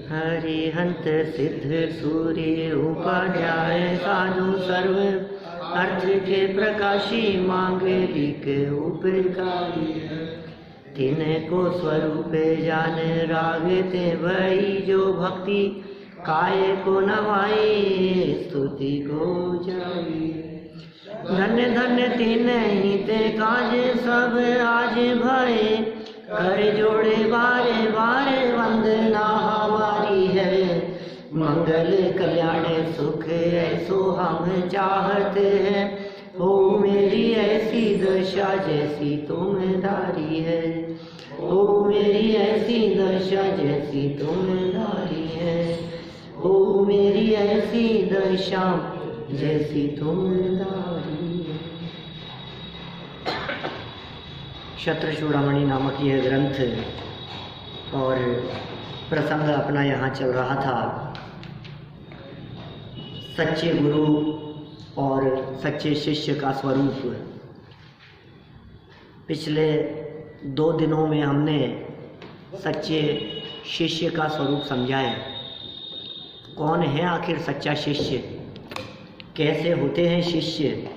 हरिहंत सिद्ध सूर्य उपाध्याय साधु सर्व अर्थ के प्रकाशी मांगलिक उपकारी तिनको स्वरूप जान रागते भई जो भक्ति काय को नवाई स्तुति को जाई। धन्य धन्य तीन ही ते काज सब आज भय कर जोड़े बारे बारे वंदना हमारी है। मंगल कल्याण सुख ऐसो हम चाहते हैं हो मेरी ऐसी दशा जैसी तुम धारी है। हो मेरी ऐसी दशा जैसी तुम धारी है। हो मेरी ऐसी दशा जैसी तुम धारी है। शत्रचूड़ामणि नामक यह ग्रंथ और प्रसंग अपना यहाँ चल रहा था। सच्चे गुरु और सच्चे शिष्य का स्वरूप। पिछले 2 दिनों में हमने सच्चे शिष्य का स्वरूप समझा है। कौन है आखिर सच्चा शिष्य, कैसे होते हैं शिष्य।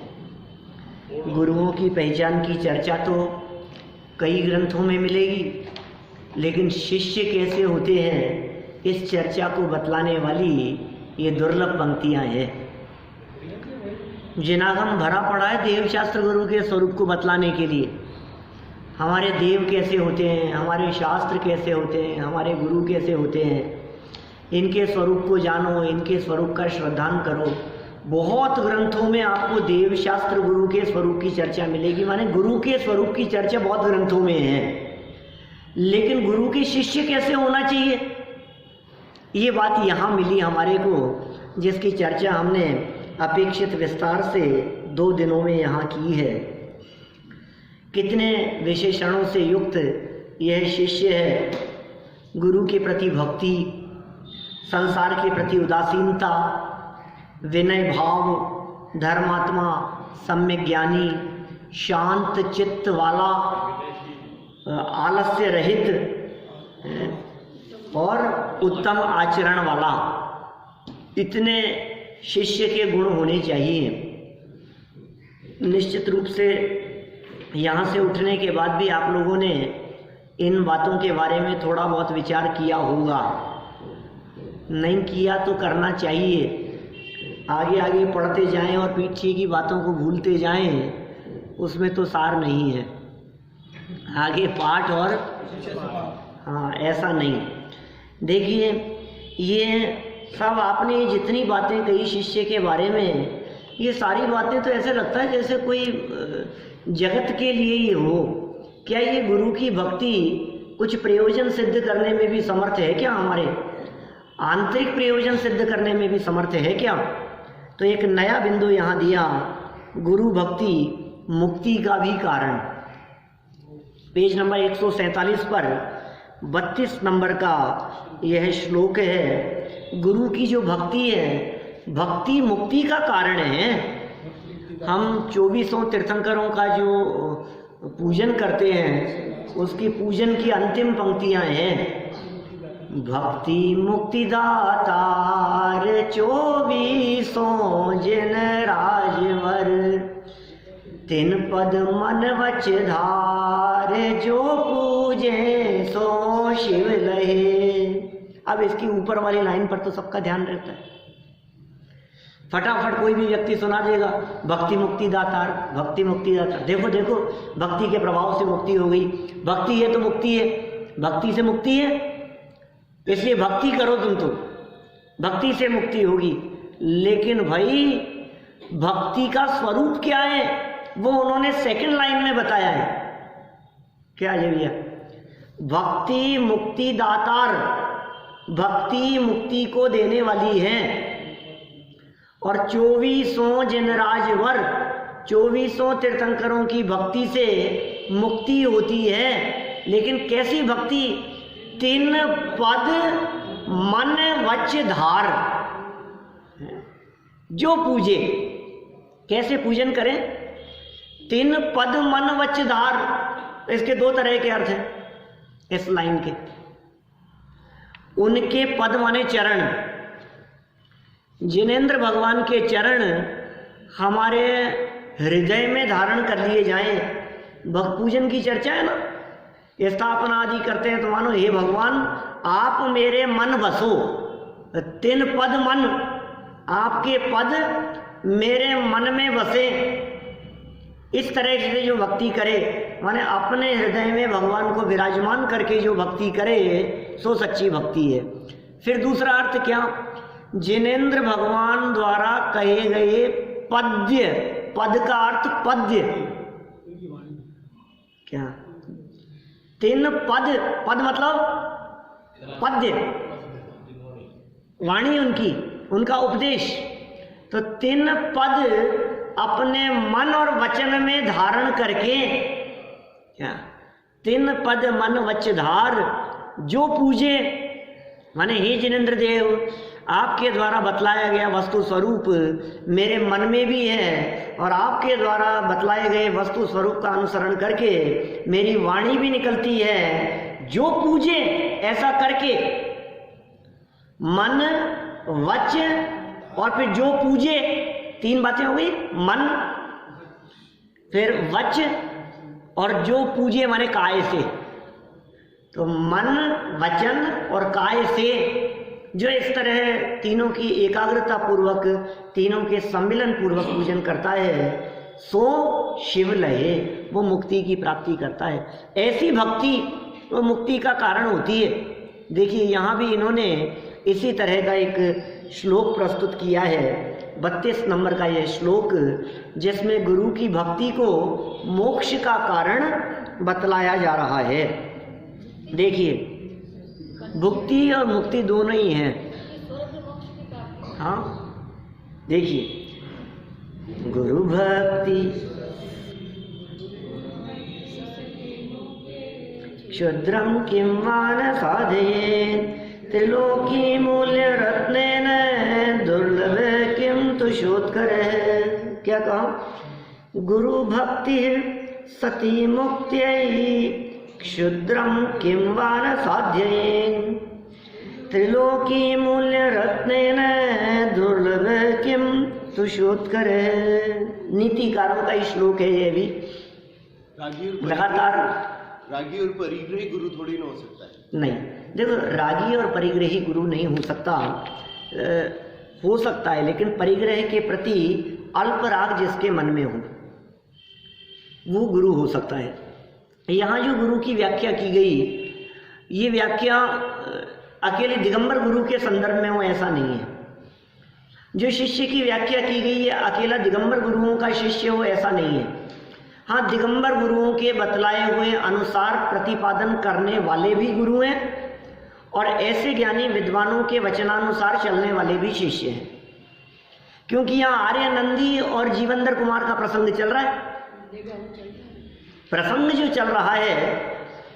गुरुओं की पहचान की चर्चा तो कई ग्रंथों में मिलेगी, लेकिन शिष्य कैसे होते हैं इस चर्चा को बतलाने वाली ये दुर्लभ पंक्तियां हैं। जिनागम भरा पड़ा है देवशास्त्र गुरु के स्वरूप को बतलाने के लिए। हमारे देव कैसे होते हैं, हमारे शास्त्र कैसे होते हैं, हमारे गुरु कैसे होते हैं, इनके स्वरूप को जानो, इनके स्वरूप का श्रद्धान करो। बहुत ग्रंथों में आपको देव शास्त्र गुरु के स्वरूप की चर्चा मिलेगी, माने गुरु के स्वरूप की चर्चा बहुत ग्रंथों में है। लेकिन गुरु के शिष्य कैसे होना चाहिए, ये बात यहाँ मिली हमारे को, जिसकी चर्चा हमने अपेक्षित विस्तार से 2 दिनों में यहाँ की है। कितने विशेषणों से युक्त यह शिष्य है। गुरु के प्रति भक्ति, संसार के प्रति उदासीनता, विनय भाव, धर्मात्मा, सम्यक ज्ञानी, शांत चित्त वाला, आलस्य रहित और उत्तम आचरण वाला, इतने शिष्य के गुण होने चाहिए। निश्चित रूप से यहाँ से उठने के बाद भी आप लोगों ने इन बातों के बारे में थोड़ा बहुत विचार किया होगा। नहीं किया तो करना चाहिए। आगे आगे पढ़ते जाएं और पीछे की बातों को भूलते जाएं, उसमें तो सार नहीं है। आगे पाठ और हाँ, ऐसा नहीं। देखिए, ये सब आपने जितनी बातें कही शिष्य के बारे में, ये सारी बातें तो ऐसे लगता है जैसे कोई जगत के लिए ही हो। क्या ये गुरु की भक्ति कुछ प्रयोजन सिद्ध करने में भी समर्थ है क्या, हमारे आंतरिक प्रयोजन सिद्ध करने में भी समर्थ है क्या। तो एक नया बिंदु यहाँ दिया, गुरु भक्ति मुक्ति का भी कारण। पेज नंबर 147 पर 32 नंबर का यह श्लोक है। गुरु की जो भक्ति है, भक्ति मुक्ति का कारण है। हम 24 तीर्थंकरों का जो पूजन करते हैं, उसकी पूजन की अंतिम पंक्तियां हैं, भक्ति मुक्ति दातार 24 जिन राजवर, तिन पद मन वच धार, जो पूजे सो शिव लहे। अब इसकी ऊपर वाली लाइन पर तो सबका ध्यान रहता है। फटाफट कोई भी व्यक्ति सुना देगा, भक्ति मुक्ति दातार, भक्ति मुक्ति दातार। देखो देखो, भक्ति के प्रभाव से मुक्ति हो गई। भक्ति है तो मुक्ति है, भक्ति से मुक्ति है, इसलिए भक्ति करो तुम, तो भक्ति से मुक्ति होगी। लेकिन भाई, भक्ति का स्वरूप क्या है वो उन्होंने सेकंड लाइन में बताया है। क्या है भैया? भक्ति मुक्ति दातार, भक्ति मुक्ति को देने वाली है। और 24 जिन राजवर, 24 तीर्थंकरों की भक्ति से मुक्ति होती है। लेकिन कैसी भक्ति? 3 पद मन वच धार, जो पूजे। कैसे पूजन करें? 3 पद मन वच धार। इसके 2 तरह के अर्थ हैं इस लाइन के। उनके पद माने चरण, जिनेंद्र भगवान के चरण हमारे हृदय में धारण कर लिए जाएं। भक्त पूजन की चर्चा है ना, स्थापना आदि करते हैं तो मानो हे भगवान आप मेरे मन बसो, तिन पद मन, आपके पद मेरे मन में बसे। इस तरह से जो भक्ति करे माने अपने हृदय में भगवान को विराजमान करके जो भक्ति करे सो सच्ची भक्ति है। फिर दूसरा अर्थ क्या, जिनेंद्र भगवान द्वारा कहे गए पद्य, पद का अर्थ पद्य क्या, तीन पद, पद मतलब पद्य, वाणी उनकी, उनका उपदेश, तो तीन पद अपने मन और वचन में धारण करके क्या, तीन पद मन वच धार जो पूजे, माने हे जिनेंद्र देव आपके द्वारा बतलाया गया वस्तु स्वरूप मेरे मन में भी है और आपके द्वारा बतलाए गए वस्तु स्वरूप का अनुसरण करके मेरी वाणी भी निकलती है। जो पूजे ऐसा करके मन वच और फिर जो पूजे, तीन बातें हो गई, मन फिर वच और जो पूजे माने काय से। तो मन वचन और काय से जो इस तरह तीनों की एकाग्रता पूर्वक, तीनों के सम्मिलन पूर्वक पूजन करता है सो शिव लहे, वो मुक्ति की प्राप्ति करता है। ऐसी भक्ति वो मुक्ति का कारण होती है। देखिए यहाँ भी इन्होंने इसी तरह का एक श्लोक प्रस्तुत किया है, 32 नंबर का यह श्लोक, जिसमें गुरु की भक्ति को मोक्ष का कारण बतलाया जा रहा है। देखिए भुक्ति और मुक्ति दोनों ही हैं। हाँ देखिए, गुरु भक्ति क्षुद्रम किं मान साधयेत् त्रिलोकी मूल्य रत्नेन दुर्लभ किम तुषोत्करः। क्या कहा, गुरु भक्ति सती मुक्त्यै क्षुद्रम किं वा न साध्ययेत् त्रिलोकी मूल्य रत्नेन दुर्लभ किम तुषोत्करः। नीतिकारों का श्लोक है ये भी। लगातार रागी और परिग्रही गुरु थोड़ी ना हो सकता है। नहीं, देखो रागी और परिग्रही गुरु नहीं हो सकता, हो सकता है लेकिन परिग्रह के प्रति अल्प राग जिसके मन में हो वो गुरु हो सकता है। यहाँ जो गुरु की व्याख्या की गई, ये व्याख्या अकेले दिगंबर गुरु के संदर्भ में हो ऐसा नहीं है। जो शिष्य की व्याख्या की गई है अकेला दिगंबर गुरुओं का शिष्य हो ऐसा नहीं है। हाँ, दिगंबर गुरुओं के बतलाए हुए अनुसार प्रतिपादन करने वाले भी गुरु हैं और ऐसे ज्ञानी विद्वानों के वचनानुसार चलने वाले भी शिष्य हैं। क्योंकि यहाँ आर्य नंदी और जीवंदर कुमार का प्रसंग चल रहा है। प्रसंग जो चल रहा है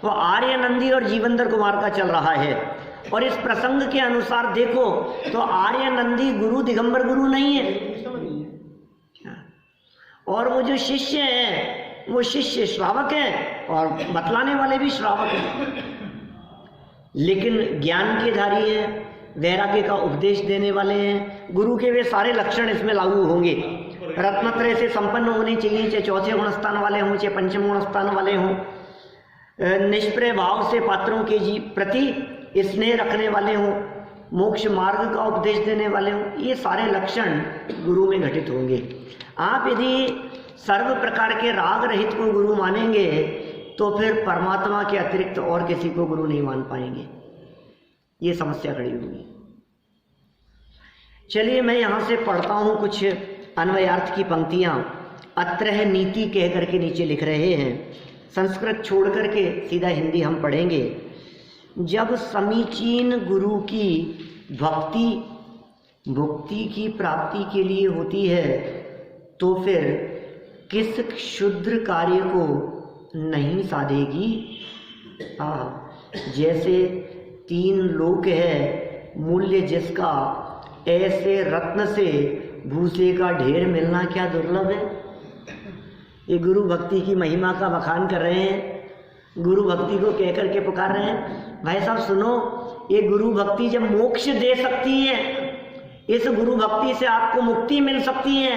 वो आर्य नंदी और जीवंदर कुमार का चल रहा है और इस प्रसंग के अनुसार देखो तो आर्य नंदी गुरु दिगंबर गुरु नहीं है और वो जो शिष्य हैं वो शिष्य श्रावक हैं और बतलाने वाले भी श्रावक हैं, लेकिन ज्ञान के धारी हैं, वैराग्य का उपदेश देने वाले हैं। गुरु के वे सारे लक्षण इसमें लागू होंगे। रत्नत्रय से संपन्न होने चाहिए, चाहे चौथे गुणस्थान वाले हों चाहे पंचम गुणस्थान वाले हों, निष्प्रय भाव से पात्रों के प्रति स्नेह रखने वाले हों, मोक्ष मार्ग का उपदेश देने वाले हों, ये सारे लक्षण गुरु में घटित होंगे। आप यदि सर्व प्रकार के राग रहित को गुरु मानेंगे तो फिर परमात्मा के अतिरिक्त और किसी को गुरु नहीं मान पाएंगे, ये समस्या खड़ी होगी। चलिए मैं यहाँ से पढ़ता हूँ कुछ अन्वयार्थ की पंक्तियाँ। अत्रह नीति कह करके नीचे लिख रहे हैं, संस्कृत छोड़ करके सीधा हिंदी हम पढ़ेंगे। जब समीचीन गुरु की भक्ति भुक्ति की प्राप्ति के लिए होती है तो फिर किस क्षुद्र कार्य को नहीं साधेगी। जैसे 3 लोक है, मूल्य जिसका ऐसे रत्न से भूसे का ढेर मिलना क्या दुर्लभ है। ये गुरु भक्ति की महिमा का बखान कर रहे हैं, गुरु भक्ति को कह करके पुकार रहे हैं। भाई साहब सुनो, ये गुरु भक्ति जब मोक्ष दे सकती है, इस गुरु भक्ति से आपको मुक्ति मिल सकती है,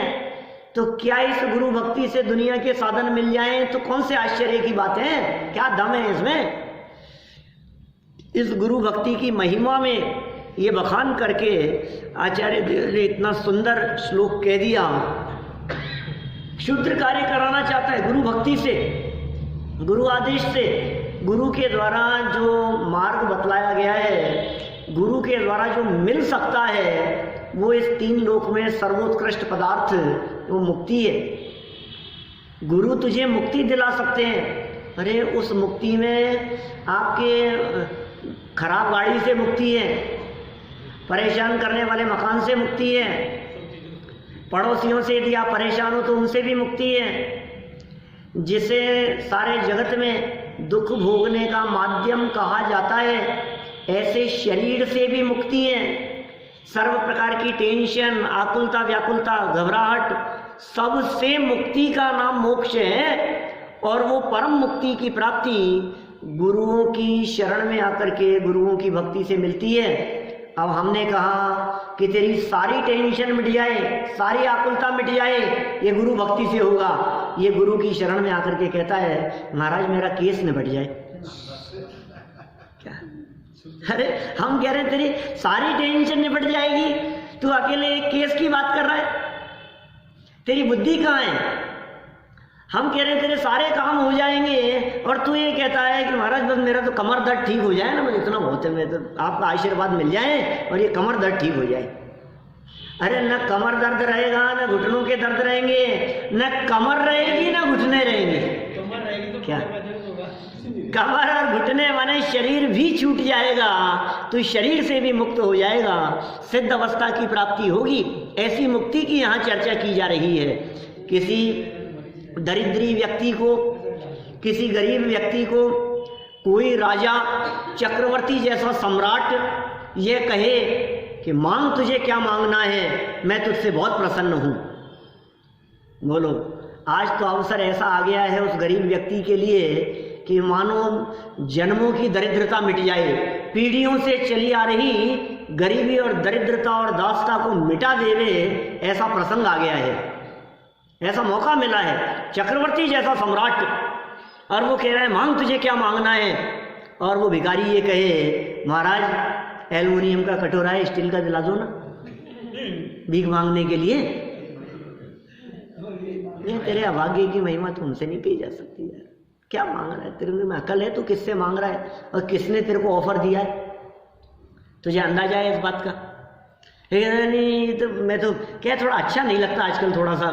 तो क्या इस गुरु भक्ति से दुनिया के साधन मिल जाएं तो कौन से आश्चर्य की बात है? क्या दम है इसमें? इस गुरु भक्ति की महिमा में ये बखान करके आचार्य देव ने इतना सुंदर श्लोक कह दिया। शूद्र कार्य कराना चाहता है गुरु भक्ति से, गुरु आदेश से, गुरु के द्वारा जो मार्ग बतलाया गया है, गुरु के द्वारा जो मिल सकता है, वो इस तीन लोक में सर्वोत्कृष्ट पदार्थ वो मुक्ति है। गुरु तुझे मुक्ति दिला सकते हैं। अरे उस मुक्ति में आपके खराब गाड़ी से मुक्ति है, परेशान करने वाले मकान से मुक्ति है, पड़ोसियों से यदि आप परेशान हो तो उनसे भी मुक्ति है, जिसे सारे जगत में दुख भोगने का माध्यम कहा जाता है, ऐसे शरीर से भी मुक्ति है। सर्व प्रकार की टेंशन, आकुलता, व्याकुलता, घबराहट, सबसे मुक्ति का नाम मोक्ष है। और वो परम मुक्ति की प्राप्ति गुरुओं की शरण में आकर के, गुरुओं की भक्ति से मिलती है। अब हमने कहा कि तेरी सारी टेंशन मिट जाए, सारी आकुलता मिट जाए, ये गुरु भक्ति से होगा। ये गुरु की शरण में आकर के कहता है महाराज मेरा केस निपट जाए। क्या? अरे हम कह रहे हैं तेरी सारी टेंशन निपट जाएगी, तू अकेले एक केस की बात कर रहा है, तेरी बुद्धि कहाँ है? हम कह रहे हैं तेरे सारे काम हो जाएंगे और तू ये कहता है कि महाराज बस मेरा तो कमर दर्द ठीक हो जाए ना, मुझे इतना बहुत है, मैं तो आपका आशीर्वाद मिल जाए और ये कमर दर्द ठीक हो जाए। अरे न कमर दर्द रहेगा, न घुटनों के दर्द रहेंगे, न कमर रहेगी न घुटने रहेंगे। क्या? कमर और घुटने माने शरीर भी छूट जाएगा, तो शरीर से भी मुक्त हो जाएगा, सिद्ध अवस्था की प्राप्ति होगी। ऐसी मुक्ति की यहाँ चर्चा की जा रही है। किसी दरिद्री व्यक्ति को, किसी गरीब व्यक्ति को कोई राजा, चक्रवर्ती जैसा सम्राट ये कहे कि मांग तुझे क्या मांगना है, मैं तुझसे बहुत प्रसन्न हूं। बोलो, आज तो अवसर ऐसा आ गया है उस गरीब व्यक्ति के लिए कि मानो जन्मों की दरिद्रता मिट जाए, पीढ़ियों से चली आ रही गरीबी और दरिद्रता और दासता को मिटा देवे, ऐसा प्रसंग आ गया है, ऐसा मौका मिला है। चक्रवर्ती जैसा सम्राट, और वो कह रहा है मांग तुझे क्या मांगना है, और वो भिखारी ये कहे महाराज एल्युमिनियम का कटोरा है, स्टील का दिला दो ना भीख मांगने के लिए। ये तेरे अभाग्य की महिमा तो हमसे नहीं कही जा सकती यार। क्या मांग रहा है? तेरे में अकल है? तू किससे मांग रहा है और किसने तेरे को ऑफर दिया है? तुझे अंदाजा है इस बात का? नहीं तो मैं तो क्या थोड़ा अच्छा नहीं लगता आजकल, थोड़ा सा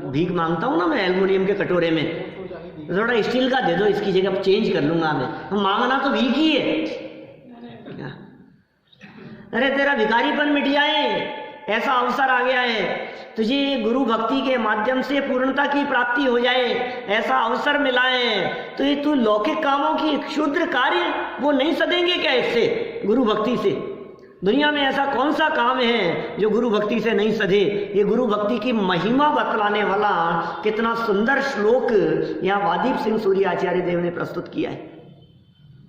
भीख मांगता हूँ ना मैं एल्युमिनियम के कटोरे में, थोड़ा स्टील का दे दो, इसकी जगह चेंज कर लूंगा मैं। तो मांगना तो भीख ही है। अरे तेरा भिखारीपन मिट जाए, ऐसा अवसर आ गया है, तुझे गुरु भक्ति के माध्यम से पूर्णता की प्राप्ति हो जाए, ऐसा अवसर मिला है, तो ये तू लौकिक कामों की क्षुद्र कार्य वो नहीं सदेंगे क्या इससे, गुरु भक्ति से? दुनिया में ऐसा कौन सा काम है जो गुरु भक्ति से नहीं सधे? ये गुरु भक्ति की महिमा बतलाने वाला कितना सुंदर श्लोक यहाँ वादीप सिंह सूर्य आचार्य देव ने प्रस्तुत किया है।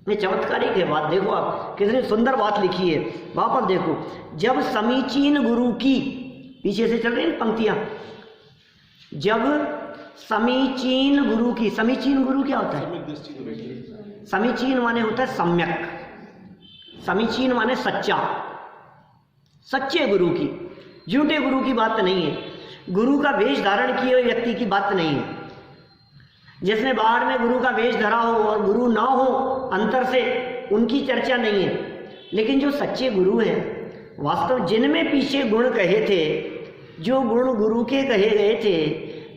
ये चमत्कारिक है बात। देखो आप कितनी सुंदर बात लिखी है। वापस देखो, जब समीचीन गुरु की, पीछे से चल रही है पंक्तियां, जब समीचीन गुरु की, समीचीन गुरु क्या होता है? समीचीन माने होता है सम्यक, समीचीन माने सच्चा, सच्चे गुरु की, झूठे गुरु की बात नहीं है, गुरु का वेश धारण किए हुए व्यक्ति की बात नहीं है। जिसने बाहर में गुरु का वेश धरा हो और गुरु ना हो अंतर से, उनकी चर्चा नहीं है। लेकिन जो सच्चे गुरु हैं, वास्तव जिनमें पीछे गुण कहे थे, जो गुण गुरु के कहे गए थे,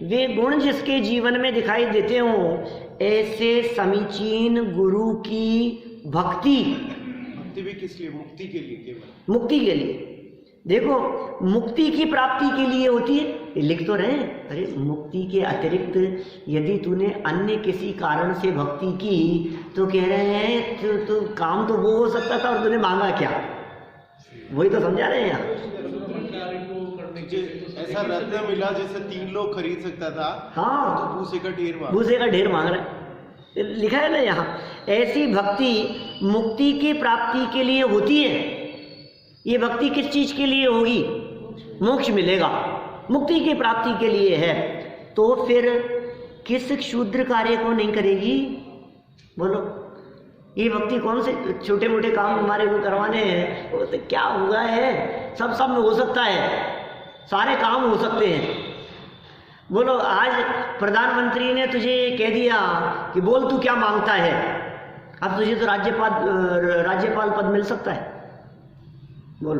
वे गुण जिसके जीवन में दिखाई देते हों, ऐसे समीचीन गुरु की भक्ति भी किस लिए? मुक्ति के लिए, केवल मुक्ति के लिए। देखो, मुक्ति की प्राप्ति के लिए होती है, ये लिख तो रहे। अरे मुक्ति के अतिरिक्त यदि तूने अन्य किसी कारण से भक्ति की तो कह रहे हैं तो काम तो वो हो सकता था और तूने मांगा क्या? वही तो समझा रहे हैं यहाँ। ऐसा रत्न मिला जिसे 3 लोग खरीद सकता था, हाँ, तो भूसे का ढेर मांग रहा है, लिखा है ना यहाँ। ऐसी भक्ति मुक्ति की प्राप्ति के लिए होती है। ये भक्ति किस चीज के लिए होगी? मोक्ष मिलेगा, मुक्ति की प्राप्ति के लिए है। तो फिर किस क्षुद्र कार्य को नहीं करेगी? बोलो, ये भक्ति कौन से छोटे मोटे काम हमारे को करवाने हैं? वो तो क्या हुआ है, सब में हो सकता है, सारे काम हो सकते हैं। बोलो, आज प्रधानमंत्री ने तुझे ये कह दिया कि बोल तू क्या मांगता है, अब तुझे तो राज्यपाल पद मिल सकता है, बोल,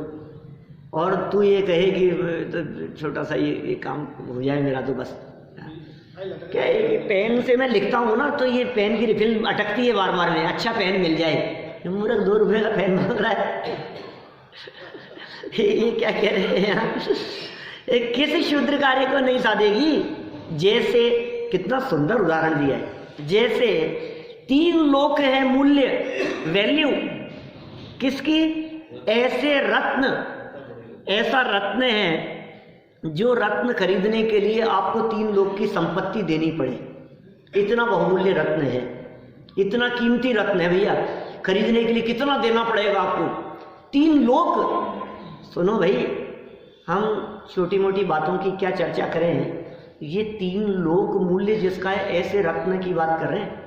और तू ये कहे कि तो छोटा सा ये काम हो जाए मेरा, तो बस क्या ये पेन से मैं लिखता हूँ ना, तो ये पेन की रिफिल अटकती है बार बार में, अच्छा पेन मिल जाए, मूर्ख 2 रुपये का पेन मांग रहा है। ये क्या कह रहे हैं यहाँ? किसी क्षुद्र कार्य को नहीं साधेगी। जैसे, कितना सुंदर उदाहरण दिया है, जैसे 3 लोक है मूल्य, वैल्यू किसकी? ऐसा रत्न है जो रत्न खरीदने के लिए आपको 3 लोक की संपत्ति देनी पड़े, इतना बहुमूल्य रत्न है, इतना कीमती रत्न है भैया, खरीदने के लिए कितना देना पड़ेगा आपको? 3 लोक। सुनो भाई, हम छोटी मोटी बातों की क्या चर्चा करें, ये 3 लोक मूल्य जिसका है, ऐसे रत्न की बात कर रहे हैं।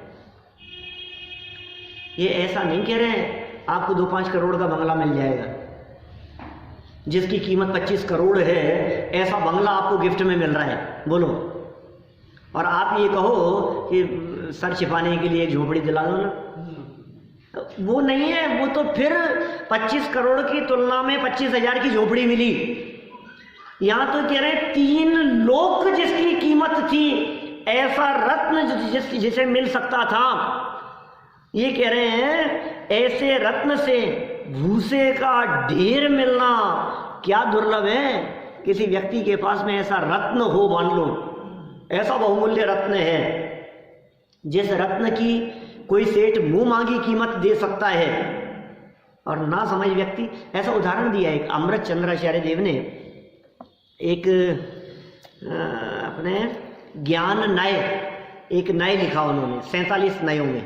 ये ऐसा नहीं कह रहे हैं आपको 2-5 करोड़ का बंगला मिल जाएगा, जिसकी कीमत 25 करोड़ है, ऐसा बंगला आपको गिफ्ट में मिल रहा है, बोलो, और आप ये कहो कि सर छिपाने के लिए झोपड़ी दिला दो ना, वो नहीं है। वो तो फिर 25 करोड़ की तुलना में 25,000 की झोपड़ी मिली। यहां तो कह रहे हैं 3 लोक जिसकी कीमत थी, ऐसा रत्न जिसे मिल सकता था। ये कह रहे हैं ऐसे रत्न से भूसे का ढेर मिलना क्या दुर्लभ है। किसी व्यक्ति के पास में ऐसा रत्न हो, मान लो ऐसा बहुमूल्य रत्न है, जिस रत्न की कोई सेठ मुंह मांगी कीमत दे सकता है, और ना समझ व्यक्ति। ऐसा उदाहरण दिया एक अमृत चंद्राचार्य देव ने, एक अपने ज्ञान नय, एक नय लिखा उन्होंने 47 नयों में।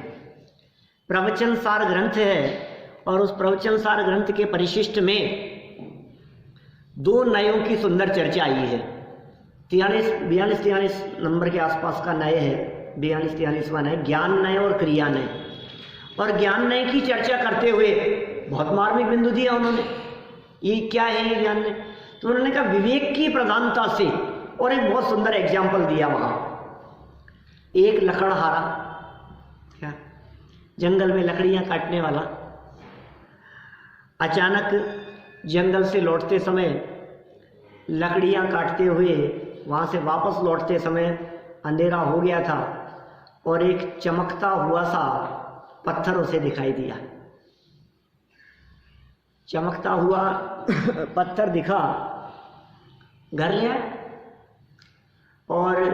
प्रवचन सार ग्रंथ है, और उस प्रवचन सार ग्रंथ के परिशिष्ट में 2 नयों की सुंदर चर्चा आई है। 42-43 नंबर के आसपास का नय है, 42-43वां नय, ज्ञान नय और क्रिया नय। और ज्ञान नय की चर्चा करते हुए बहुत मार्मिक बिंदु दिया उन्होंने। ये क्या है ये ज्ञान नय? तो उन्होंने कहा विवेक की प्रधानता से, और एक बहुत सुंदर एग्जाम्पल दिया वहां। एक लकड़हारा, क्या जंगल में लकड़ियां काटने वाला, अचानक जंगल से लौटते समय, लकड़ियां काटते हुए वहां से वापस लौटते समय अंधेरा हो गया था, और एक चमकता हुआ सा पत्थर उसे दिखाई दिया। चमकता हुआ पत्थर दिखा, घर ले आया, और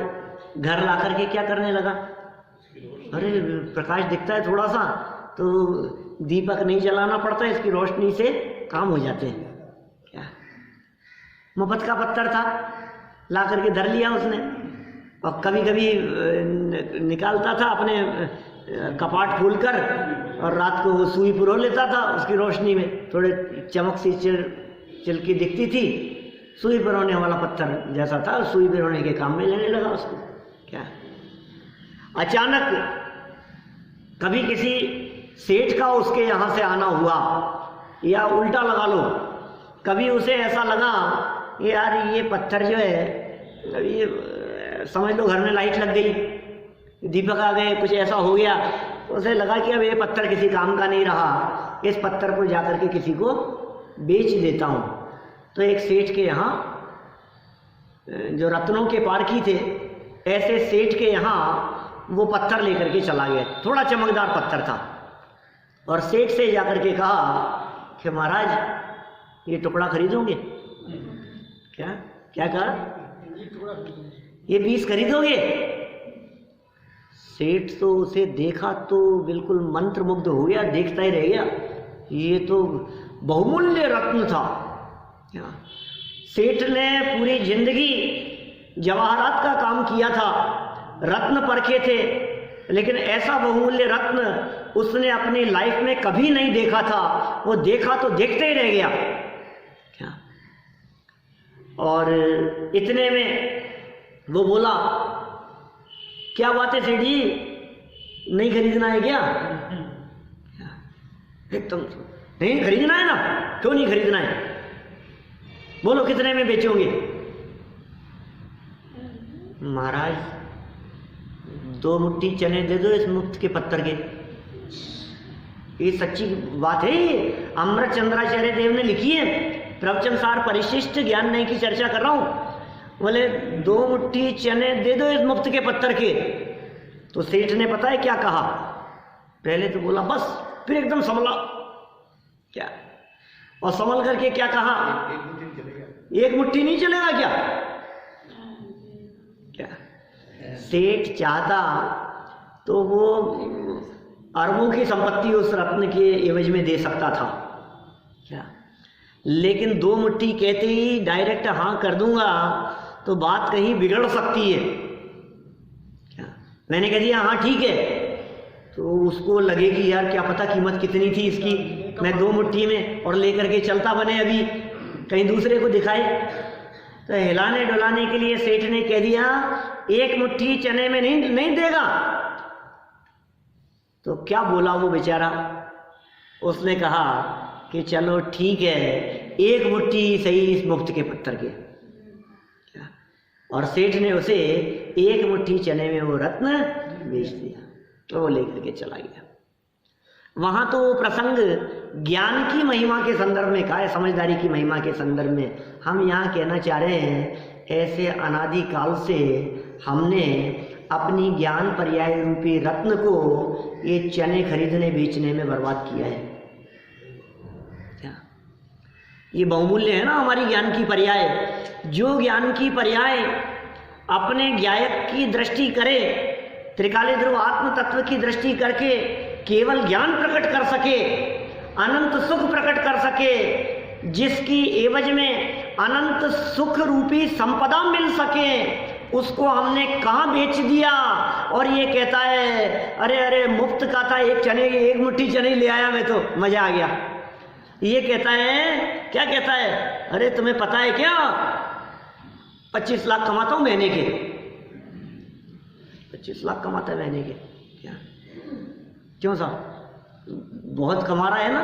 घर ला करके क्या करने लगा? अरे प्रकाश दिखता है थोड़ा सा, तो दीपक नहीं जलाना पड़ता, इसकी रोशनी से काम हो जाते हैं। क्या मुफ्त का पत्थर था, ला करके धर लिया उसने, और कभी कभी निकालता था अपने कपाट खोलकर, और रात को वो सुई पुरो लेता था उसकी रोशनी में, थोड़े चमक सी चिलकी दिखती थी, सुई पुरोने वाला पत्थर जैसा था, सुई पुरोने के काम में लेने लगा उसको। क्या अचानक कभी किसी सेठ का उसके यहाँ से आना हुआ, या उल्टा लगा लो, कभी उसे ऐसा लगा यार ये पत्थर जो है, ये समझ लो घर में लाइट लग गई, दीपक आ गए, कुछ ऐसा हो गया, उसे लगा कि अब ये पत्थर किसी काम का नहीं रहा, इस पत्थर को जाकर के किसी को बेच देता हूँ। तो एक सेठ के यहाँ, जो रत्नों के पारखी थे, ऐसे सेठ के यहाँ वो पत्थर लेकर के चला गया, थोड़ा चमकदार पत्थर था, और सेठ से जाकर के कहा कि महाराज ये टुकड़ा खरीदोगे? क्या क्या कहा? ये पीस खरीदोगे? सेठ तो उसे देखा तो बिल्कुल मंत्रमुग्ध हो गया, देखता ही रह गया, ये तो बहुमूल्य रत्न था। सेठ ने पूरी जिंदगी जवाहरात का काम किया था, रत्न परखे थे, लेकिन ऐसा बहुमूल्य रत्न उसने अपनी लाइफ में कभी नहीं देखा था। वो देखा तो देखते ही रह गया क्या। और इतने में वो बोला, क्या बात है सेठ जी, नहीं खरीदना है क्या? एकदम नहीं खरीदना है ना, क्यों नहीं खरीदना है, बोलो कितने में बेचोगे? महाराज 2 मुट्ठी चने दे दो इस मुफ्त के पत्थर के। ये सच्ची बात है, ये अमृत चंद्राचार्य देव ने लिखी है, प्रवचन सार परिशिष्ट ज्ञान नहीं की चर्चा कर रहा हूं। बोले 2 मुट्ठी चने दे दो इस मुफ्त के पत्थर के। तो सेठ ने पता है क्या कहा, पहले तो बोला बस, फिर एकदम संभला क्या, और संभल करके क्या कहा, 1 मुट्ठी नहीं चलेगा क्या? क्या सेठ चाहता तो वो अरबों की संपत्ति उस रत्न के एवज में दे सकता था क्या, लेकिन 2 मुट्ठी कहते ही डायरेक्ट हाँ कर दूंगा तो बात कहीं बिगड़ सकती है क्या। मैंने कह दिया हाँ ठीक है, तो उसको लगे कि यार क्या पता कीमत कितनी थी इसकी, मैं 2 मुट्ठी में और लेकर के चलता बने, अभी कहीं दूसरे को दिखाए। तो हिलाने डुलाने के लिए सेठ ने कह दिया 1 मुट्ठी चने में नहीं देगा। तो क्या बोला वो बेचारा, उसने कहा कि चलो ठीक है 1 मुट्ठी सही इस मुफ्त के पत्थर के। और सेठ ने उसे 1 मुट्ठी चने में वो रत्न बेच दिया, तो वो लेकर के चला गया। वहां तो वो प्रसंग ज्ञान की महिमा के संदर्भ में कहा है, समझदारी की महिमा के संदर्भ में। हम यहाँ कहना चाह रहे हैं ऐसे अनादि काल से हमने अपनी ज्ञान पर्याय रूपी रत्न को ये चने खरीदने बेचने में बर्बाद किया है क्या। ये बहुमूल्य है ना हमारी ज्ञान की पर्याय। जो ज्ञान की पर्याय अपने ज्ञायक की दृष्टि करे, त्रिकाले ध्रुव आत्म तत्व की दृष्टि करके केवल ज्ञान प्रकट कर सके, अनंत सुख प्रकट कर सके, जिसकी एवज में अनंत सुख रूपी संपदा मिल सके, उसको हमने कहाँ बेच दिया। और ये कहता है अरे मुफ्त का था, 1 मुट्ठी चने ले आया मैं, तो मजा आ गया। ये कहता है, क्या कहता है, अरे तुम्हें पता है क्या 25 लाख कमाता हूं महीने के। 25 लाख कमाता है महीने के क्या, क्यों साहब बहुत कमा रहा है ना।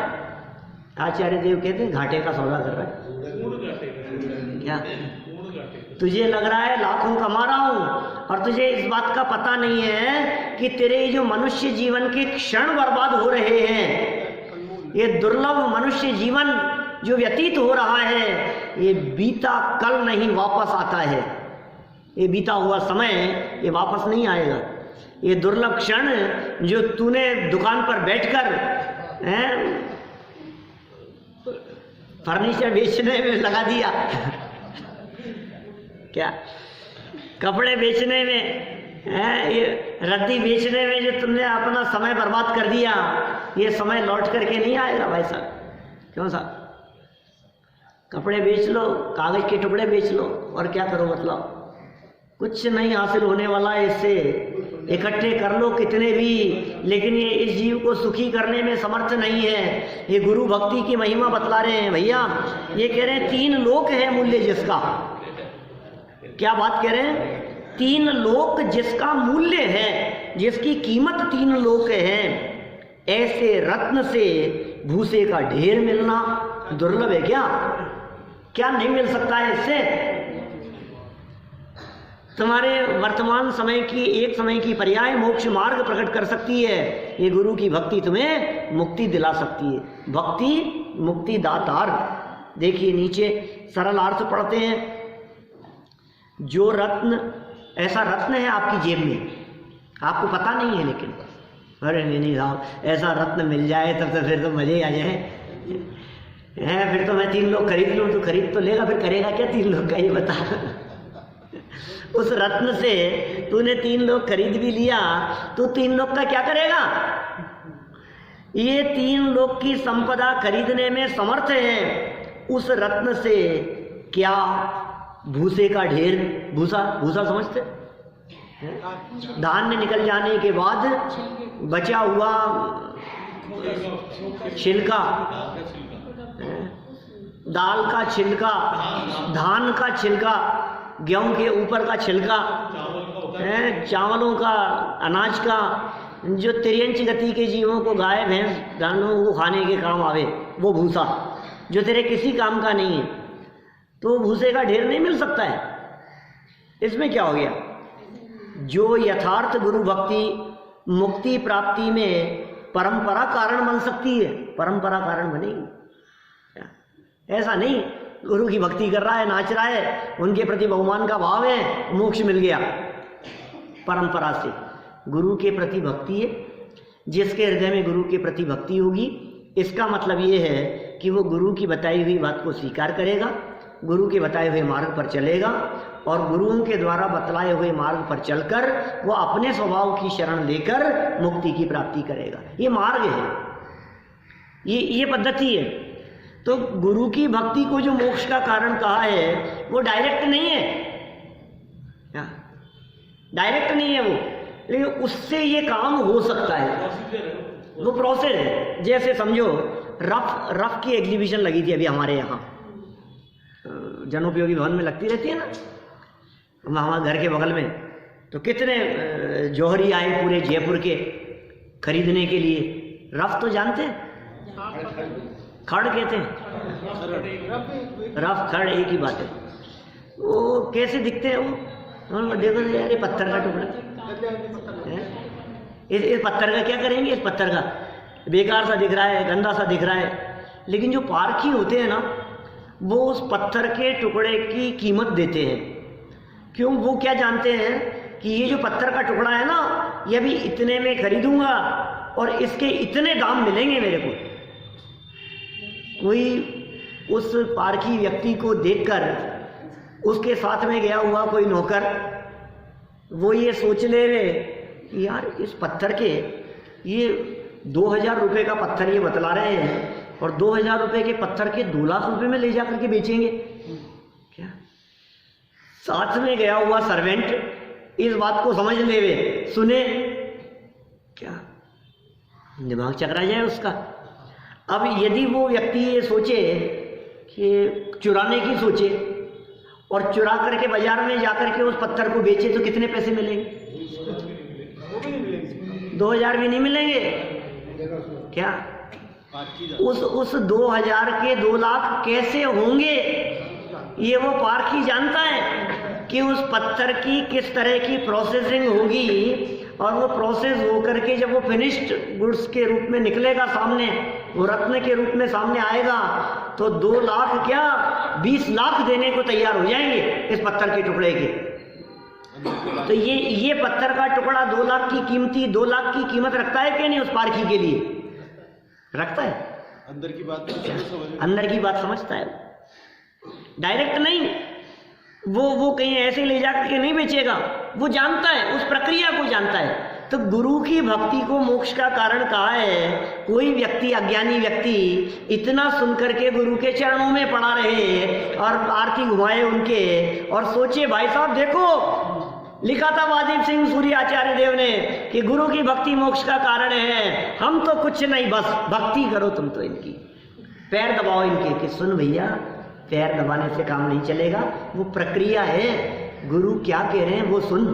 आचार्य देव कहते हैं घाटे का सौदा कर रहा है क्या। तुझे लग रहा है लाखों कमा रहा हूं, और तुझे इस बात का पता नहीं है कि तेरे जो मनुष्य जीवन के क्षण बर्बाद हो रहे हैं, ये दुर्लभ मनुष्य जीवन जो व्यतीत हो रहा है, ये बीता कल नहीं वापस आता है। ये बीता हुआ समय ये वापस नहीं आएगा। ये दुर्लभ क्षण जो तूने दुकान पर बैठकर फर्नीचर बेचने में लगा दिया क्या, कपड़े बेचने में, ये रद्दी बेचने में जो तुमने अपना समय बर्बाद कर दिया, ये समय लौट करके नहीं आएगा भाई साहब। क्यों साहब, कपड़े बेच लो, कागज के टुकड़े बेच लो, और क्या करो मतलब, कुछ नहीं हासिल होने वाला है इससे। इकट्ठे कर लो कितने भी, लेकिन ये इस जीव को सुखी करने में समर्थ नहीं है। ये गुरु भक्ति की महिमा बतला रहे हैं भैया। ये कह रहे हैं 3 लोक है मूल्य जिसका। क्या बात कह रहे हैं, 3 लोक जिसका मूल्य है, जिसकी कीमत 3 लोक है। ऐसे रत्न से भूसे का ढेर मिलना दुर्लभ है क्या, क्या नहीं मिल सकता है इससे। तुम्हारे वर्तमान समय की एक समय की पर्याय मोक्ष मार्ग प्रकट कर सकती है। ये गुरु की भक्ति तुम्हें मुक्ति दिला सकती है। भक्ति मुक्ति दातार। देखिए नीचे सरल अर्थ पढ़ते हैं। जो रत्न, ऐसा रत्न है आपकी जेब में, आपको पता नहीं है, लेकिन अरे नहीं साहब ऐसा रत्न मिल जाए तब तो फिर तो मजे ही आ जाए हैं। फिर तो मैं 3 लोग खरीद लूँ। तो खरीद तो लेगा, फिर करेगा क्या 3 लोग का, ये बता। उस रत्न से तूने 3 लोग खरीद भी लिया तो 3 लोग का क्या करेगा। ये 3 लोग की संपदा खरीदने में समर्थ है। उस रत्न से क्या भूसे का ढेर, भूसा, भूसा समझते धान निकल जाने के बाद बचा हुआ छिलका, दाल का छिलका, धान का छिलका, गेहूं के ऊपर का छिलका, चावलों का, अनाज का, जो तिर्यंच गति के जीवों को गाय भैंस जानवरों को खाने के काम आवे, वो भूसा जो तेरे किसी काम का नहीं है, तो भूसे का ढेर नहीं मिल सकता है। इसमें क्या हो गया? जो यथार्थ गुरु भक्ति मुक्ति प्राप्ति में परंपरा कारण बन सकती है, परंपरा कारण बनेगी। ऐसा नहीं गुरु की भक्ति कर रहा है, नाच रहा है, उनके प्रति बहुमान का भाव है, मोक्ष मिल गया परंपरा से। गुरु के प्रति भक्ति है, जिसके हृदय में गुरु के प्रति भक्ति होगी, इसका मतलब ये है कि वो गुरु की बताई हुई बात को स्वीकार करेगा, गुरु के बताए हुए मार्ग पर चलेगा और गुरुओं के द्वारा बतलाए हुए मार्ग पर चलकर वो अपने स्वभाव की शरण लेकर मुक्ति की प्राप्ति करेगा। ये मार्ग है, ये पद्धति है। तो गुरु की भक्ति को जो मोक्ष का कारण कहा है वो डायरेक्ट नहीं है, डायरेक्ट नहीं है वो, लेकिन उससे ये काम हो सकता है, वो प्रोसेस है। जैसे समझो रफ की एग्जीबिशन लगी थी अभी हमारे यहाँ, जनोपयोगी भवन में लगती रहती है ना, हमारे घर के बगल में, तो कितने जौहरी आए पूरे जयपुर के खरीदने के लिए। रफ तो जानते हैं, खड़ कहते हैं, रफ खड़ एक ही बात है। वो कैसे दिखते हैं वो, देखो यार ये पत्थर का टुकड़ा, इस पत्थर का क्या करेंगे, इस पत्थर का बेकार सा दिख रहा है, गंदा सा दिख रहा है, लेकिन जो पारखी होते हैं ना वो उस पत्थर के टुकड़े की कीमत देते हैं। क्यों? वो क्या जानते हैं कि ये जो पत्थर का टुकड़ा है ना, ये भी इतने में खरीदूंगा और इसके इतने दाम मिलेंगे मेरे को। कोई उस पारखी व्यक्ति को देखकर उसके साथ में गया हुआ कोई नौकर वो ये सोच ले रहे यार इस पत्थर के ये 2000 रुपये का पत्थर ये बतला रहे हैं और 2000 रुपये के पत्थर के 2 लाख रुपए में ले जाकर के बेचेंगे क्या? साथ में गया हुआ सर्वेंट इस बात को समझ ले वे, सुने क्या, दिमाग चकरा जाए उसका। अब यदि वो व्यक्ति ये सोचे कि चुराने की सोचे और चुरा करके बाजार में जाकर के उस पत्थर को बेचे तो कितने पैसे मिलेंगे? 2000 भी नहीं मिलेंगे क्या? उस 2000 के 2 लाख कैसे होंगे ये वो पारखी जानता है कि उस पत्थर की किस तरह की प्रोसेसिंग होगी और वो प्रोसेस होकर के जब वो फिनिश्ड गुड्स के रूप में निकलेगा सामने, वो रत्न के रूप में सामने आएगा तो 2 लाख क्या 20 लाख देने को तैयार हो जाएंगे इस पत्थर के टुकड़े के। तो ये पत्थर का टुकड़ा 2 लाख की कीमती 2 लाख की कीमत रखता है कि नहीं उस पारखी के लिए? रखता है। अंदर की बात अंदर की बात समझता है, डायरेक्ट नहीं। वो कहीं ऐसे ले जाकर के नहीं बेचेगा, वो जानता है, उस प्रक्रिया को जानता है। तो गुरु की भक्ति को मोक्ष का कारण कहा है। कोई व्यक्ति, अज्ञानी व्यक्ति इतना सुनकर के गुरु के चरणों में पड़ा रहे और आरती घुमाए उनके और सोचे भाई साहब देखो लिखा था वादीप सिंह सूर्य आचार्य देव ने कि गुरु की भक्ति मोक्ष का कारण है, हम तो कुछ नहीं बस भक्ति करो तुम तो इनकी, पैर दबाओ इनके। कि सुन भैया पैर दबाने से काम नहीं चलेगा, वो प्रक्रिया है। गुरु क्या कह रहे हैं वो सुन,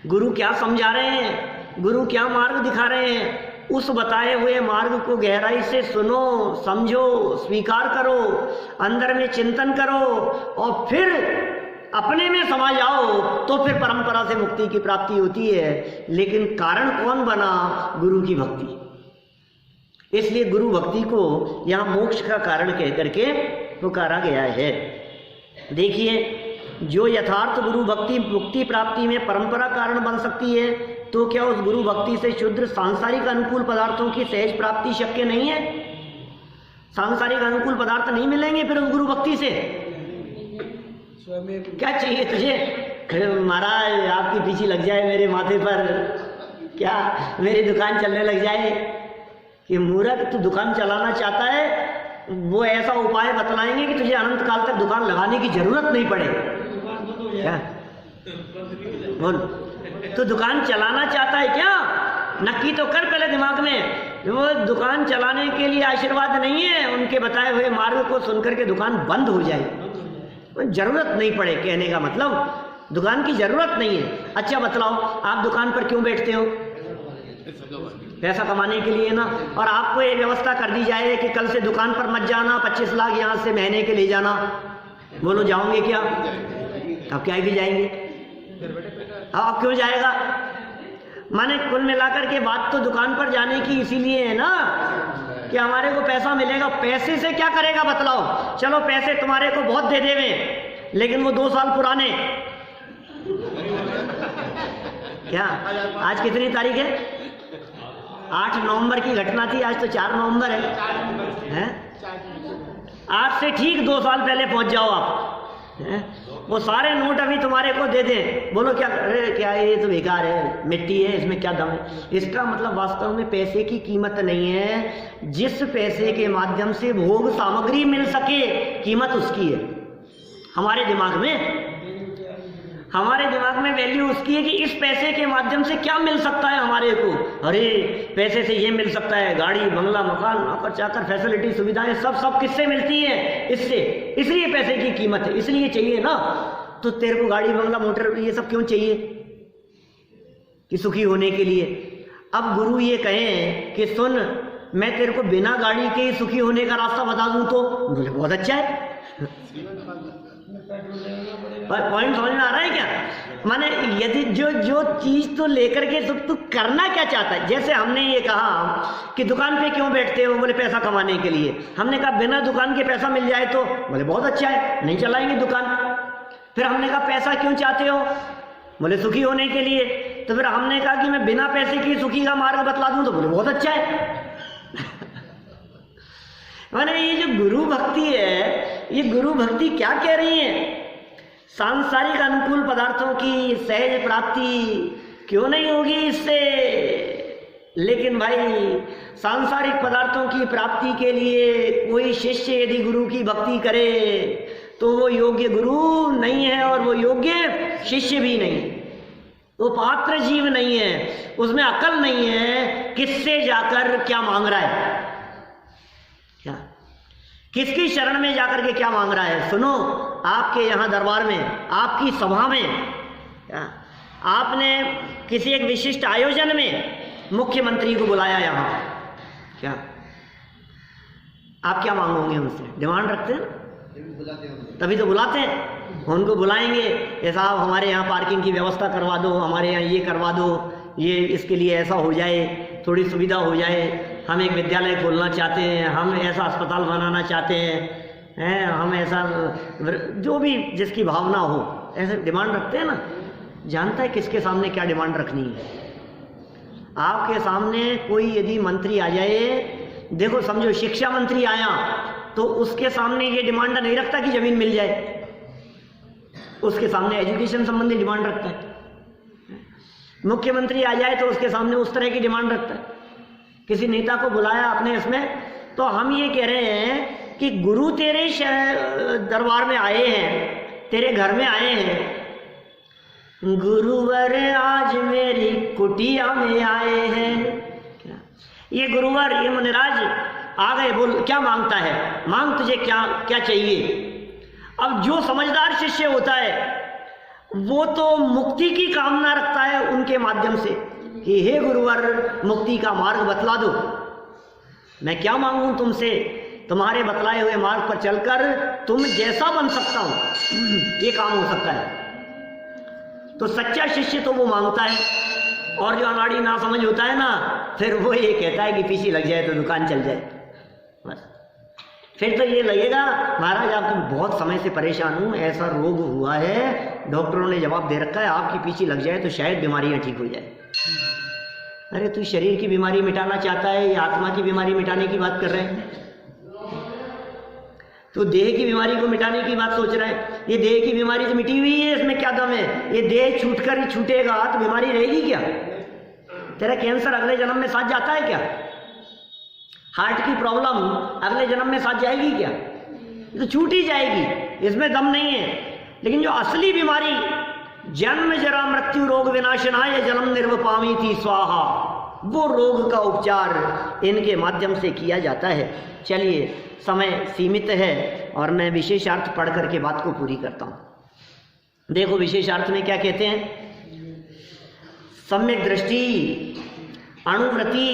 गुरु क्या समझा रहे हैं, गुरु क्या मार्ग दिखा रहे हैं, उस बताए हुए मार्ग को गहराई से सुनो, समझो, स्वीकार करो, अंदर में चिंतन करो और फिर अपने में समा जाओ तो फिर परंपरा से मुक्ति की प्राप्ति होती है। लेकिन कारण कौन बना? गुरु की भक्ति। इसलिए गुरु भक्ति को यहाँ मोक्ष का कारण कह करके पुकारा गया है। देखिए जो यथार्थ गुरु भक्ति मुक्ति प्राप्ति में परंपरा कारण बन सकती है, तो क्या उस गुरु भक्ति से शुद्ध सांसारिक अनुकूल पदार्थों की सहज प्राप्ति शक्य नहीं है? सांसारिक अनुकूल पदार्थ नहीं मिलेंगे फिर उस गुरु भक्ति से। क्या चाहिए तुझे? महाराज आपकी पीछे लग जाए मेरे माथे पर, क्या मेरी दुकान चलने लग जाए? कि मूर्ख, तू दुकान चलाना चाहता है, वो ऐसा उपाय बतलाएंगे कि तुझे अनंत काल तक दुकान लगाने की जरूरत नहीं पड़े। क्या बोल, तो दुकान चलाना चाहता है क्या? नक्की तो कर पहले दिमाग में। वो दुकान चलाने के लिए आशीर्वाद नहीं है, उनके बताए हुए मार्ग को सुनकर के दुकान बंद हो जाए, जरूरत नहीं पड़े। कहने का मतलब दुकान की जरूरत नहीं है। अच्छा बतलाओ, आप दुकान पर क्यों बैठते हो? पैसा कमाने के लिए ना। और आपको ये व्यवस्था कर दी जाए कि कल से दुकान पर मत जाना, 25 लाख यहाँ से महीने के ले जाना, बोलो जाओगे क्या? अब क्या भी जाएंगे? अब क्यों जाएगा? माने कुल मिलाकर के बात तो दुकान पर जाने की इसीलिए है ना कि हमारे को पैसा मिलेगा। पैसे से क्या करेगा बतलाओ? चलो पैसे तुम्हारे को बहुत दे देवे, लेकिन वो 2 साल पुराने। क्या आज कितनी तारीख है? 8 नवंबर की घटना थी, आज तो 4 नवंबर है? आज से ठीक 2 साल पहले पहुंच जाओ आप, है? वो सारे नोट अभी तुम्हारे को दे दे, बोलो क्या? अरे क्या ये तो बेकार है, मिट्टी है, इसमें क्या दम है? इसका मतलब वास्तव में पैसे की कीमत नहीं है। जिस पैसे के माध्यम से भोग सामग्री मिल सके, कीमत उसकी है। हमारे दिमाग में वैल्यू उसकी है कि इस पैसे के माध्यम से क्या मिल सकता है हमारे को। अरे पैसे से ये मिल सकता है, गाड़ी बंगला मकान नौकर चाकर फैसिलिटी सुविधाएं सब किससे मिलती है? इससे। इसलिए पैसे की कीमत है, इसलिए चाहिए ना। तो तेरे को गाड़ी बंगला मोटर ये सब क्यों चाहिए? कि सुखी होने के लिए। अब गुरु ये कहें कि सुन, मैं तेरे को बिना गाड़ी के सुखी होने का रास्ता बता दूं तो बोले बहुत अच्छा है। पर पॉइंट समझ में आ रहा है क्या? माने यदि जो चीज तो लेकर के तू करना क्या चाहता है? जैसे हमने ये कहा कि दुकान पे क्यों बैठते हो? बोले पैसा कमाने के लिए। हमने कहा बिना दुकान के पैसा मिल जाए तो बोले बहुत अच्छा है, नहीं चलाएंगे दुकान। फिर हमने कहा पैसा क्यों चाहते हो? बोले सुखी होने के लिए। तो फिर हमने कहा कि मैं बिना पैसे के सुखी का मार्ग बतला दूं तो बोले बहुत अच्छा है। माने ये जो गुरु भक्ति है, ये गुरु भक्ति क्या कह रही है? सांसारिक अनुकूल पदार्थों की सहज प्राप्ति क्यों नहीं होगी इससे? लेकिन भाई सांसारिक पदार्थों की प्राप्ति के लिए कोई शिष्य यदि गुरु की भक्ति करे तो वो योग्य गुरु नहीं है और वो योग्य शिष्य भी नहीं है। वो पात्र जीव नहीं है, उसमें अकल नहीं है किससे जाकर क्या मांग रहा है, क्या किसकी शरण में जाकर के क्या मांग रहा है। सुनो, आपके यहाँ दरबार में, आपकी सभा में, क्या आपने किसी एक विशिष्ट आयोजन में मुख्यमंत्री को बुलाया यहाँ, क्या आप क्या मांगोगे उनसे? डिमांड रखते हैं, तभी तो बुलाते हैं। उनको बुलाएंगे कि साहब हमारे यहाँ पार्किंग की व्यवस्था करवा दो, हमारे यहाँ ये करवा दो, ये इसके लिए ऐसा हो जाए, थोड़ी सुविधा हो जाए, हम एक विद्यालय खोलना चाहते हैं, हम ऐसा अस्पताल बनाना चाहते हैं, हम ऐसा, जो भी जिसकी भावना हो, ऐसे डिमांड रखते हैं ना। जानता है किसके सामने क्या डिमांड रखनी है? आपके सामने कोई यदि मंत्री आ जाए, देखो समझो शिक्षा मंत्री आया तो उसके सामने ये डिमांड नहीं रखता कि जमीन मिल जाए, उसके सामने एजुकेशन संबंधी डिमांड रखता है। मुख्यमंत्री आ जाए तो उसके सामने उस तरह की डिमांड रखता है। किसी नेता को बुलाया आपने इसमें, तो हम ये कह रहे हैं कि गुरु तेरे दरबार में आए हैं, तेरे घर में आए हैं, गुरुवर आज मेरी कुटिया में आए हैं। ये गुरुवर, ये मुनिराज आ गए, बोल क्या मांगता है, मांग, तुझे क्या क्या चाहिए। अब जो समझदार शिष्य होता है वो तो मुक्ति की कामना रखता है उनके माध्यम से कि हे गुरुवर मुक्ति का मार्ग बतला दो, मैं क्या मांगूं तुमसे, तुम्हारे बतलाए हुए मार्ग पर चलकर तुम जैसा बन सकता हूं ये काम हो सकता है। तो सच्चा शिष्य तो वो मांगता है, और जो अनाड़ी ना समझ होता है ना, फिर वो ये कहता है कि पीछे लग जाए तो दुकान चल जाए। बस फिर तो ये लगेगा महाराज आप तो बहुत समय से परेशान हूँ, ऐसा रोग हुआ है, डॉक्टरों ने जवाब दे रखा है आपकी पीछे लग जाए तो शायद बीमारियां ठीक हो जाए। अरे तू शरीर की बीमारी मिटाना चाहता है या आत्मा की बीमारी मिटाने की बात कर रहे हैं? तो देह की बीमारी को मिटाने की बात सोच रहा है। ये देह की बीमारी तो मिटी हुई है, इसमें क्या दम है? ये देह छूटकर ही छूटेगा तो बीमारी रहेगी क्या? तेरा कैंसर अगले जन्म में साथ जाता है क्या? हार्ट की प्रॉब्लम अगले जन्म में साथ जाएगी क्या? ये तो छूट ही जाएगी, इसमें दम नहीं है। लेकिन जो असली बीमारी जन्म जरा मृत्यु रोग विनाशनाय जन्म निर्वपामी थी स्वाहा, वो रोग का उपचार इनके माध्यम से किया जाता है। चलिए, समय सीमित है और मैं विशेषार्थ पढ़ करके बात को पूरी करता हूं। देखो विशेषार्थ में क्या कहते हैं, सम्यक दृष्टि, अणुव्रति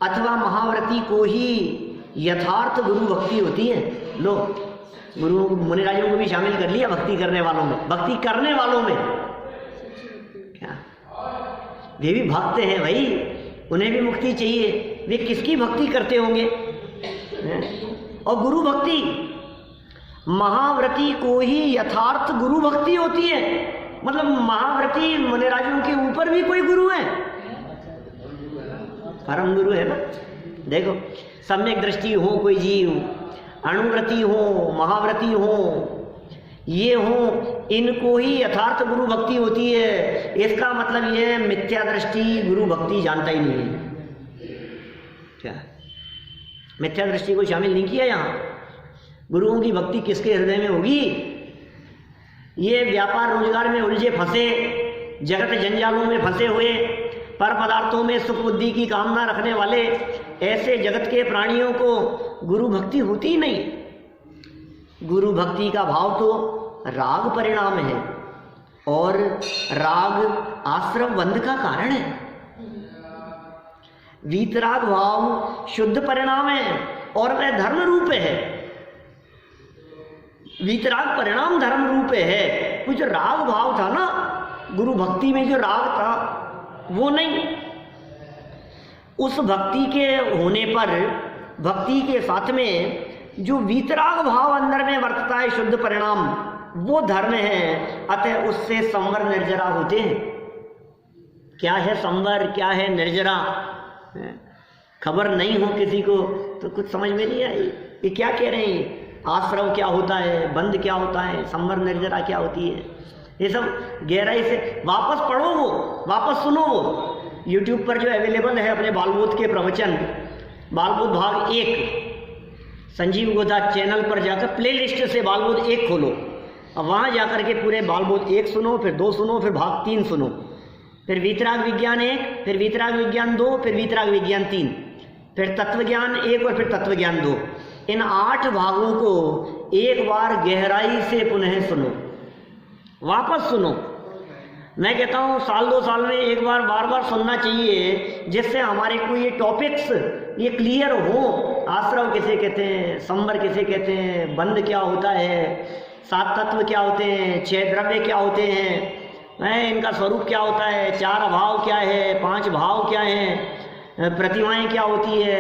अथवा महाव्रति को ही यथार्थ गुरु भक्ति होती है। लो, गुरुओं को, मुनिराजों को भी शामिल कर लिया भक्ति करने वालों में। भक्ति करने वालों में क्या, वे भी भक्त हैं भाई, उन्हें भी मुक्ति चाहिए। वे किसकी भक्ति करते होंगे? और गुरु भक्ति, महाव्रति को ही यथार्थ गुरु भक्ति होती है। मतलब महाव्रति मुनिराजों के ऊपर भी कोई गुरु है, परम गुरु है ना। देखो, सम्यक दृष्टि हो कोई जीव, अणुव्रति हो, महाव्रति हो, ये हो, इनको ही यथार्थ गुरु भक्ति होती है। इसका मतलब ये है मिथ्या दृष्टि गुरु भक्ति जानता ही नहीं है। क्या मिथ्या दृष्टि को शामिल नहीं किया यहाँ? गुरुओं की भक्ति किसके हृदय में होगी? ये व्यापार रोजगार में उलझे फंसे, जगत जंजालों में फंसे हुए, पर पदार्थों में सुख बुद्धि की कामना रखने वाले ऐसे जगत के प्राणियों को गुरु भक्ति होती ही नहीं। गुरु भक्ति का भाव तो राग परिणाम है, और राग आश्रम बंध का कारण है। वीतराग भाव शुद्ध परिणाम है और वह धर्म रूप है। वीतराग परिणाम धर्म रूप है। कुछ राग भाव था ना गुरु भक्ति में, जो राग था वो नहीं। उस भक्ति के होने पर, भक्ति के साथ में जो वीतराग भाव अंदर में वर्तता है, शुद्ध परिणाम, वो धर्म है। अतः उससे संवर निर्जरा होते हैं। क्या है संवर, क्या है निर्जरा? खबर नहीं हो किसी को तो कुछ समझ में नहीं आई ये क्या कह रहे हैं। आश्रव क्या होता है, बंध क्या होता है, संवर निर्जरा क्या होती है, ये सब गहराई से वापस पढ़ो, वो वापस सुनो। वो YouTube पर जो अवेलेबल है अपने बालबोध के प्रवचन, बालबोध भाग 1, संजीव गोदा चैनल पर जाकर प्लेलिस्ट से बालबोध 1 खोलो और वहाँ जाकर के पूरे बालबोध 1 सुनो, फिर 2 सुनो, फिर भाग 3 सुनो, फिर वीतराग विज्ञान 1, फिर वीतराग विज्ञान 2, फिर वीतराग विज्ञान 3, फिर तत्वज्ञान 1 और फिर तत्वज्ञान 2। इन 8 भागों को एक बार गहराई से पुनः सुनो, वापस सुनो। मैं कहता हूँ साल 2 साल में एक बार बार बार सुनना चाहिए, जिससे हमारे को ये टॉपिक्स ये क्लियर हो। आश्रव किसे कहते हैं, संवर किसे कहते हैं, बंध क्या होता है, 7 तत्व क्या होते हैं, 6 द्रव्य क्या होते हैं, इनका स्वरूप क्या होता है, 4 अभाव क्या है, 5 भाव क्या हैं, प्रतिमाएं क्या होती है,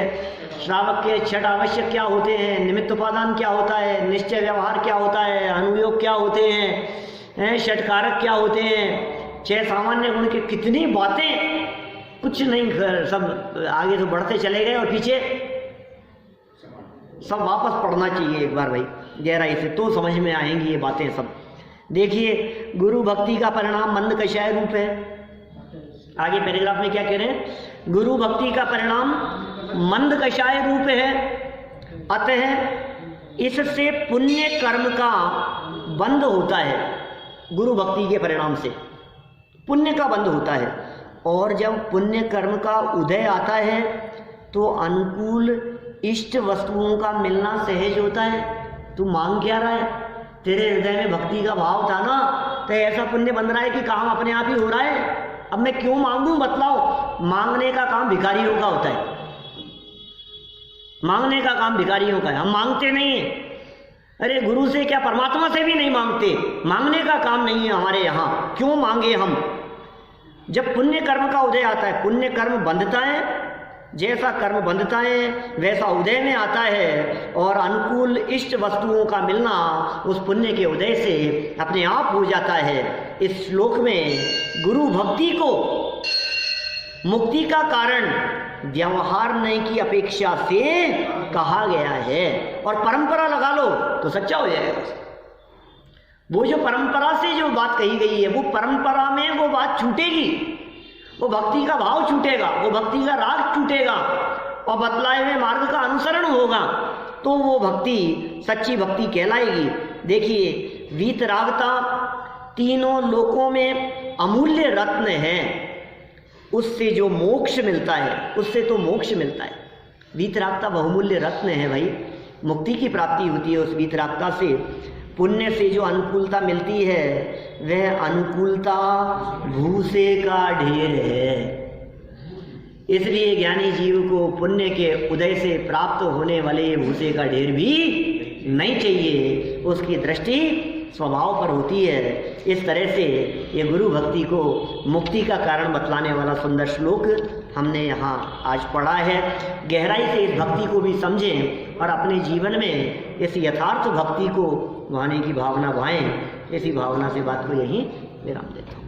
श्रावक के 6 आवश्यक क्या होते हैं, निमित्त उपादान क्या होता है, निश्चय व्यवहार क्या होता है, अनुयोग क्या होते हैं, षटकारक क्या होते हैं, 6 सामान्य गुण की कितनी बातें। कुछ नहीं, सब आगे तो बढ़ते चले गए और पीछे सब वापस पढ़ना चाहिए एक बार भाई गहराई से, तो समझ में आएंगी ये बातें सब। देखिए, गुरु भक्ति का परिणाम मंद कषाय रूप है। आगे पैराग्राफ में क्या कह रहे हैं, गुरु भक्ति का परिणाम मंद कषाय रूप है। अतः इससे पुण्य कर्म का बंध होता है। गुरु भक्ति के परिणाम से पुण्य का बंध होता है, और जब पुण्य कर्म का उदय आता है तो अनुकूल इष्ट वस्तुओं का मिलना सहज होता है। तू मांग क्या रहा है? तेरे हृदय में भक्ति का भाव था ना, तो ऐसा पुण्य बन रहा है कि काम अपने आप ही हो रहा है। अब मैं क्यों मांगूं बतलाओ? मांगने का काम भिखारियों का होता है, मांगने का काम भिखारियों का है। हम मांगते नहीं है। अरे गुरु से क्या, परमात्मा से भी नहीं मांगते। मांगने का काम नहीं है हमारे यहाँ। क्यों मांगे हम? जब पुण्य कर्म का उदय आता है, पुण्य कर्म बंधता है, जैसा कर्म बंधता है वैसा उदय में आता है, और अनुकूल इष्ट वस्तुओं का मिलना उस पुण्य के उदय से अपने आप हो जाता है। इस श्लोक में गुरु भक्ति को मुक्ति का कारण व्यवहार की अपेक्षा से कहा गया है। और परंपरा लगा लो तो सच्चा हो जाएगा। वो जो परंपरा से जो बात कही गई है, वो परंपरा में वो बात छूटेगी, वो भक्ति का भाव छूटेगा, वो भक्ति का राग छूटेगा, और बतलाए हुए मार्ग का अनुसरण होगा, तो वो भक्ति सच्ची भक्ति कहलाएगी। देखिए, वीतरागता तीनों लोकों में अमूल्य रत्न है, उससे जो मोक्ष मिलता है, उससे तो मोक्ष मिलता है। वीतरागता बहुमूल्य रत्न है भाई, मुक्ति की प्राप्ति होती है उस वीतरागता से। पुण्य से जो अनुकूलता मिलती है वह अनुकूलता भूसे का ढेर है। इसलिए ज्ञानी जीव को पुण्य के उदय से प्राप्त होने वाले भूसे का ढेर भी नहीं चाहिए, उसकी दृष्टि स्वभाव पर होती है। इस तरह से ये गुरु भक्ति को मुक्ति का कारण बतलाने वाला सुंदर श्लोक हमने यहाँ आज पढ़ा है। गहराई से इस भक्ति को भी समझें और अपने जीवन में इस यथार्थ भक्ति को भाने की भावना भाएं। इसी भावना से बात को यहीं विराम देता हूँ।